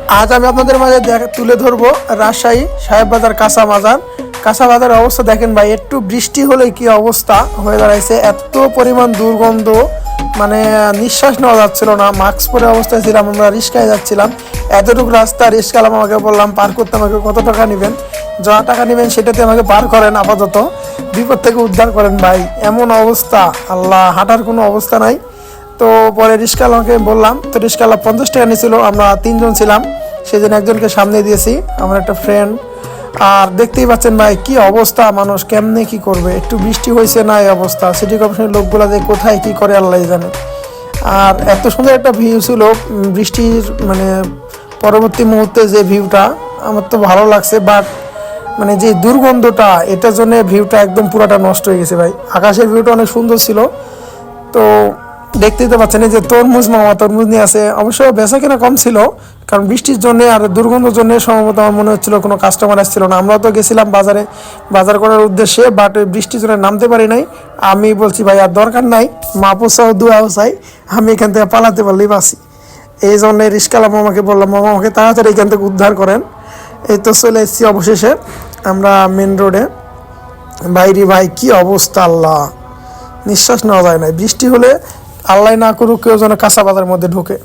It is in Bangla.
আজ আমি আপনাদের মাঝে তুলে ধরবো রাজশাহী সাহেব বাজার কাঁচা বাজার। কাঁচা বাজারের অবস্থা দেখেন ভাই, একটু বৃষ্টি হলে কি অবস্থা হয়ে দাঁড়াইছে। এত পরিমাণ দুর্গন্ধ, মানে নিঃশ্বাস নেওয়া যাচ্ছিল না। মাস্ক পরে অবস্থায় ছিলাম, আমরা রিক্সায় যাচ্ছিলাম। এতটুকু রাস্তা রিক্সাওয়ালা আমাকে বললাম পার করতে আমাকে কত টাকা নেবেন, যা টাকা নেবেন সেটাতে আমাকে পার করেন, আপাতত বিপদ থেকে উদ্ধার করেন ভাই। এমন অবস্থা, আল্লাহ, হাঁটার কোনো অবস্থা নাই। তো পরে রিক্সাওয়ালাকে বললাম, তো রিক্সাওয়ালা 50 টাকা নিয়েছিল। আমরা 3 জন ছিলাম, সেদিন একজনকে সামনে দিয়েছি, আমার একটা ফ্রেন্ড। আর দেখতেই পাচ্ছেন ভাই কি অবস্থা, মানুষ কেমনে কি করবে। একটু বৃষ্টি হয়েছে না, এই অবস্থা। সিটি কর্পোরেশনের লোকগুলা যে কোথায় কি করে আল্লাহ জানে। আর এত সুন্দর একটা ভিউ ছিল বৃষ্টির, মানে পরবর্তী মুহূর্তে যে ভিউটা আমার তো ভালো লাগছে, বাট মানে যে দুর্গন্ধটা, এটার জন্য ভিউটা একদম পুরাটা নষ্ট হয়ে গেছে ভাই। আকাশের ভিউটা অনেক সুন্দর ছিল। তো দেখতেই তো পাচ্ছেন, এই যে তরমুজ, মামা তরমুজ নিয়ে আসে। অবশ্য বেচা কেনা কম ছিল, কারণ বৃষ্টির জন্য আর দুর্গন্ধের জন্য সম্ভবত আমার মনে হচ্ছিল কোনো কাস্টমার আসছিল না। আমরা তো গেছিলাম বাজারে বাজার করার উদ্দেশ্যে, বাট বৃষ্টির জন্য নামতে পারি নাই। আমি বলছি ভাই আর দরকার নাই, মা পোসাও দুয়াও চাই, আমি এখান থেকে পালাতে পারলেই বাসি। এই জন্য রিস্কালা মামাকে বললাম, মামা আমাকে তাড়াতাড়ি এখান থেকে উদ্ধার করেন। এই তো চলে এসেছি অবশেষে আমরা মেন রোডে। বাইরে ভাই কি অবস্থা, আল্লাহ, নিঃশ্বাস নেওয়া যায় না। বৃষ্টি হলে আল্লাহ না করুক কেউ যেন কাঁচা বাজারের মধ্যে ঢোকে।